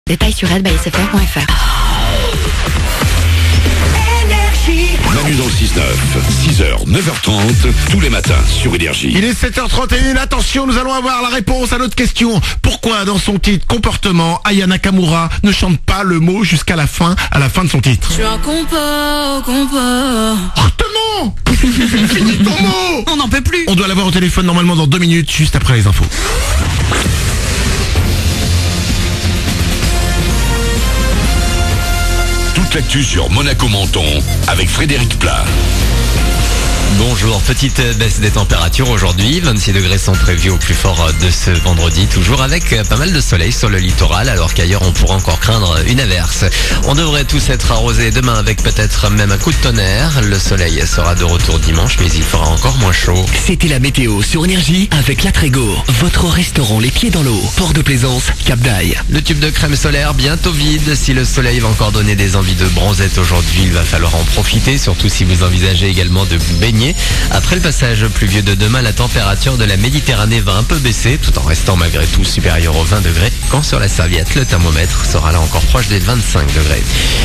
Détails sur redbysfr.fr. Manu dans le 6-9, 6h, 9h30, tous les matins sur Énergie. Il est 7h31, attention, nous allons avoir la réponse à notre question. Pourquoi dans son titre Comportement, Aya Nakamura ne chante pas le mot jusqu'à la fin de son titre? Je suis un compas. Comportement. Finis ton mot. On n'en peut plus. On doit l'avoir au téléphone normalement dans 2 minutes, juste après les infos. Toute l'actu sur Monaco Menton avec Frédéric Plat. Bonjour, petite baisse des températures aujourd'hui, 26 degrés sont prévus au plus fort de ce vendredi, toujours avec pas mal de soleil sur le littoral, alors qu'ailleurs on pourra encore craindre une averse. On devrait tous être arrosés demain avec peut-être même un coup de tonnerre. Le soleil sera de retour dimanche, mais il fera encore moins chaud. C'était la météo sur Énergie avec La Trégo, votre restaurant les pieds dans l'eau, port de Plaisance, Cap d'Aille. Le tube de crème solaire bientôt vide. Si le soleil va encore donner des envies de bronzette aujourd'hui, il va falloir en profiter, surtout si vous envisagez également de vous baigner. Après le passage pluvieux de demain, la température de la Méditerranée va un peu baisser, tout en restant malgré tout supérieure aux 20 degrés, quand sur la serviette, le thermomètre sera là encore proche des 25 degrés.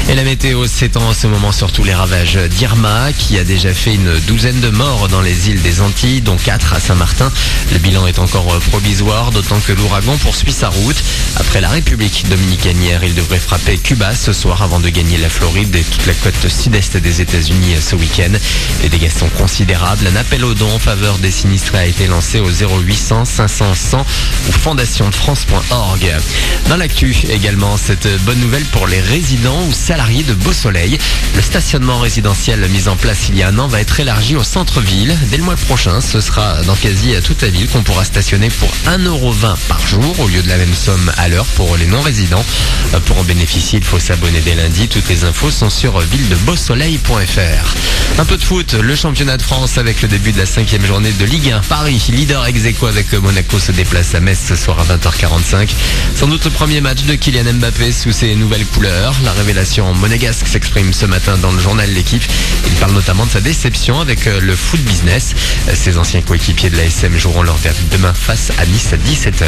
Et la météo s'étend en ce moment sur tous les ravages d'Irma, qui a déjà fait une douzaine de morts dans les îles des Antilles, dont 4 à Saint-Martin. Le bilan est encore provisoire, d'autant que l'ouragan poursuit sa route. Après la République dominicaine hier, il devrait frapper Cuba ce soir avant de gagner la Floride et toute la côte sud-est des États-Unis ce week-end. Les dégâts sont considérables. Un appel aux dons en faveur des sinistrés a été lancé au 0800 500 100 ou fondationdefrance.org. Dans l'actu également, cette bonne nouvelle pour les résidents ou salariés de Beau Soleil. Le stationnement résidentiel mis en place il y a un an va être élargi au centre-ville. Dès le mois prochain, ce sera dans quasi toute la ville qu'on pourra stationner pour 1,20€ par jour au lieu de la même somme à l'heure pour les non-résidents. Pour en bénéficier, il faut s'abonner dès lundi. Toutes les infos sont sur villedebausoleil.fr. Un peu de foot, le championnat de France avec le début de la 5e journée de Ligue 1. Paris, leader ex-aequo avec Monaco, se déplace à Metz ce soir à 20h45. Sans doute le premier match de Kylian Mbappé sous ses nouvelles couleurs. La révélation monégasque s'exprime ce matin dans le journal L'Équipe. Il parle notamment de sa déception avec le foot business. Ses anciens coéquipiers de l'ASM joueront leur derby demain face à Nice à 17h.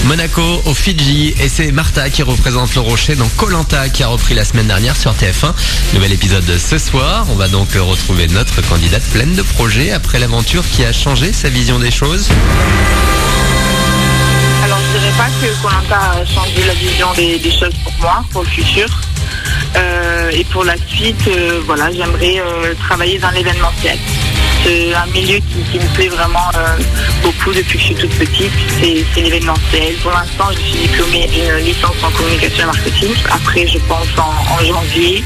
Monaco au Fidji, et c'est Martha qui représente le Rocher dans Koh-Lanta qui a repris la semaine dernière sur TF1. Nouvel épisode ce soir. On va donc retrouver notre candidate pleine de projets après l'aventure qui a changé sa vision des choses. Alors je dirais pas que Koh-Lanta a changé la vision des choses pour moi, pour le futur. Et pour la suite, voilà, j'aimerais travailler dans l'événementiel. C'est un milieu qui me plaît vraiment beaucoup depuis que je suis toute petite, c'est l'événementiel. Pour l'instant, je suis diplômée d'une licence en communication et marketing. Après, je pense en janvier,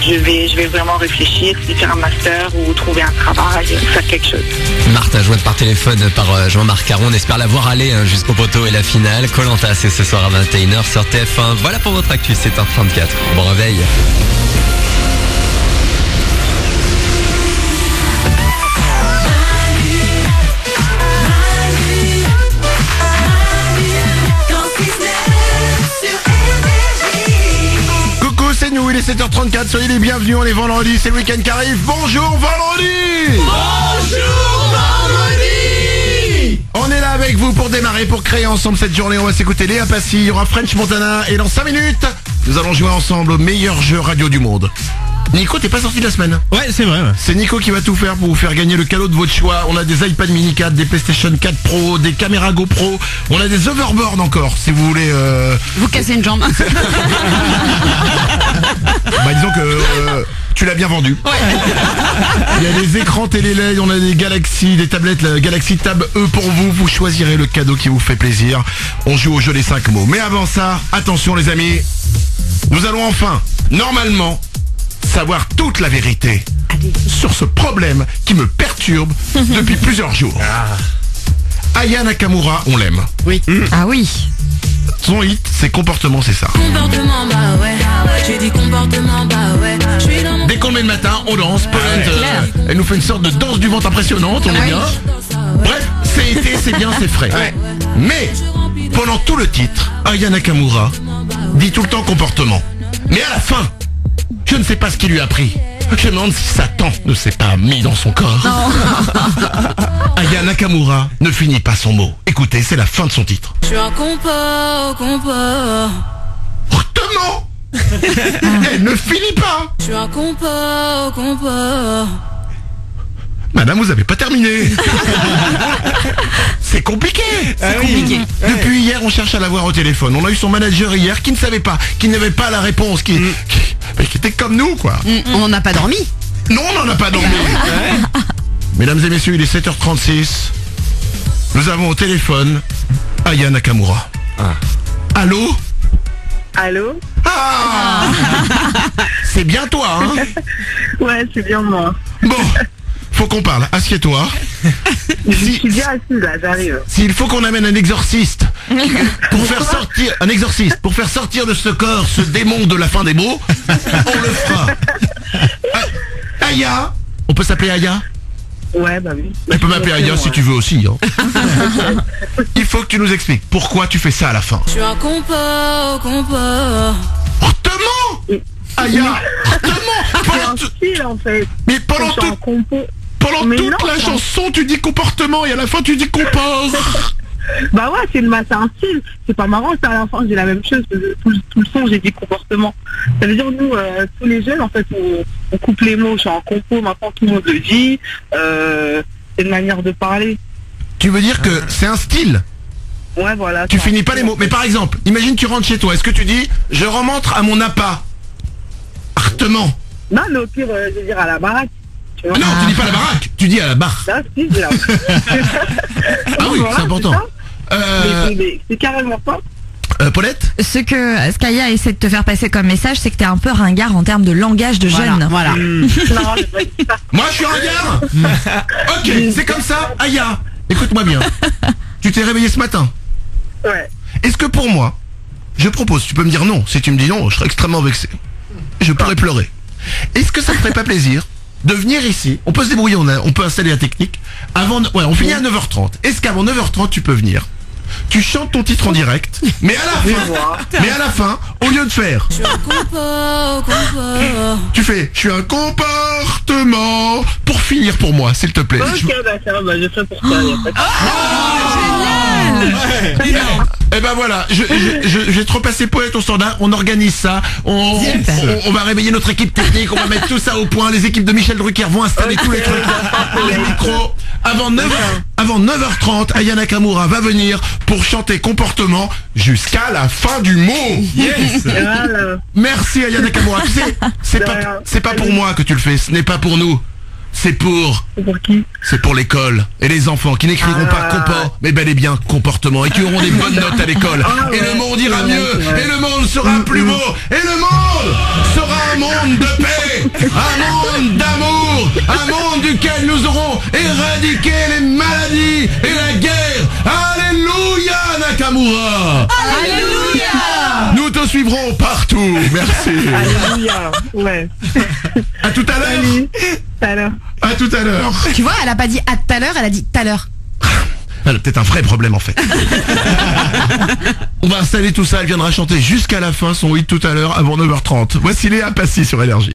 je vais vraiment réfléchir, si faire un master ou trouver un travail, faire quelque chose. Martha, jointe par téléphone par Jean-Marc Caron, on espère la voir aller jusqu'au poteau et la finale. Koh-Lanta, c'est ce soir à 21h sur TF1. Voilà pour votre actu, c'est 7h34. Bon réveil. C'est nous, il est 7h34, soyez les bienvenus, on est vendredi, c'est le week-end qui arrive. Bonjour vendredi. Bonjour vendredi. On est là avec vous pour démarrer, pour créer ensemble cette journée. On va s'écouter Léa Passy, il y aura French Montana, et dans 5 minutes, nous allons jouer ensemble au meilleur jeu radio du monde. Nico, t'es pas sorti de la semaine? Ouais, c'est vrai. Ouais. C'est Nico qui va tout faire pour vous faire gagner le cadeau de votre choix. On a des iPad mini 4, des PlayStation 4 Pro, des caméras GoPro. On a des overboards encore, si vous voulez... Vous cassez une jambe. Bah disons que... tu l'as bien vendu. Ouais. Il y a des écrans télé LED, on a des Galaxy, des tablettes la Galaxy Tab E pour vous. Vous choisirez le cadeau qui vous fait plaisir. On joue au jeu des 5 mots. Mais avant ça, attention les amis, nous allons enfin, normalement, savoir toute la vérité sur ce problème qui me perturbe depuis plusieurs jours. Aya Nakamura, on l'aime. Oui. Ah oui. Son hit, c'est Comportement, c'est ça. Comportement, bah ouais. J'ai dit comportement, bah ouais. Dès qu'on le met le matin, on danse. Elle nous fait une sorte de danse du ventre impressionnante, on est bien. Bref, c'est été, c'est bien, c'est frais. Ouais. Mais, pendant tout le titre, Aya Nakamura dit tout le temps comportement. Mais à la fin, je ne sais pas ce qui lui a pris. Je me demande si Satan ne s'est pas mis dans son corps. Aya Nakamura ne finit pas son mot. Écoutez, c'est la fin de son titre. Je suis un compo. Fortement. Elle ne finit pas. Je suis un compo. Madame, vous avez pas terminé. C'est compliqué. C'est compliqué. Depuis hier, on cherche à la voir au téléphone. On a eu son manager hier qui ne savait pas, qui n'avait pas la réponse, qui était comme nous, quoi. On n'a pas dormi. Non, on n'en a pas dormi. Mesdames et messieurs, il est 7h36. Nous avons au téléphone Aya Nakamura. Allô? Allô? Ah C'est bien toi, hein? Ouais, c'est bien moi. Bon, faut qu'on parle. Assieds-toi. Je suis bien assise là, j'arrive. S'il faut qu'on amène un exorciste pour faire sortir de ce corps ce démon de la fin des mots, on le fera. Aya, on peut s'appeler Aya? Ouais, bah oui. Tu peux m'appeler Aya si tu veux aussi. Hein. Il faut que tu nous expliques pourquoi tu fais ça à la fin. Je suis un compo. Hortement Aya, hortement C'est un style en fait. Mais pendant Je suis en compo. Mais toute non, la ça- chanson, tu dis comportement et à la fin tu dis comport. Bah ouais, c'est un style. C'est pas marrant, ça à la fin, j'ai la même chose. Tout le son, j'ai dit comportement. Ça veut dire, nous, tous les jeunes, en fait, on coupe les mots. Je suis en compo, maintenant tout le monde le dit. C'est une manière de parler. Tu veux dire que c'est un style? Ouais, voilà. Tu c'est un finis pas les style, mots. Mais par exemple, imagine tu rentres chez toi. Est-ce que tu dis je remonte à mon appât? Hartement. Non, mais au pire, je veux dire à la baraque. Tu vois. Non, tu dis pas à la baraque, tu dis à la barre. Là, si, j'ai la Ah oui, voilà, c'est important. Mais c'est carrément pas. Paulette? Ce qu'Aya essaie de te faire passer comme message, c'est que t'es un peu ringard en termes de langage de jeune. Voilà. Non, j'ai pas dit ça. Moi je suis un gars. Ok, c'est comme ça. Aya, écoute-moi bien. Tu t'es réveillé ce matin. Ouais. Est-ce que pour moi, je propose, tu peux me dire non. Si tu me dis non, je serais extrêmement vexé. Je pourrais pleurer. Est-ce que ça te ferait pas plaisir de venir ici? On peut se débrouiller, on peut installer la technique. On finit à 9h30. Est-ce qu'avant 9h30 tu peux venir? Tu chantes ton titre en direct, mais à la fin, au lieu de faire, Je suis un compo. tu fais, je suis un comportement pour finir pour moi, s'il te plaît. Ok, d'accord, bah je fais pour ça. Y a pas de Et ben voilà, je vais te repasser Poète au standard, on organise ça, on va réveiller notre équipe technique, on va mettre tout ça au point, les équipes de Michel Drucker vont installer tous les trucs, les micros. Avant 9h30, Aya Nakamura va venir pour chanter comportement jusqu'à la fin du mot. Yes. Voilà. Merci Aya Nakamura. Tu sais, c'est pas pour moi que tu le fais, ce n'est pas pour nous. C'est pour qui? C'est pour l'école et les enfants qui n'écriront pas comport, mais bel et bien comportement et qui auront des bonnes notes à l'école. Et le monde ira mieux, et le monde sera plus beau, et le monde sera un monde de paix, un monde d'amour, un monde duquel nous aurons éradiqué les maladies et la guerre. Alléluia Nakamura. Alléluia. Nous te suivrons partout. Merci. Alléluia. Ouais. À tout à l'heure. Salut. Alors. À tout à l'heure. Tu vois, elle a pas dit à tout à l'heure, elle a dit tout à l'heure. Elle a peut-être un vrai problème en fait. On va installer tout ça, elle viendra chanter jusqu'à la fin son hit tout à l'heure avant 9h30. Voici Léa Passy sur Énergie.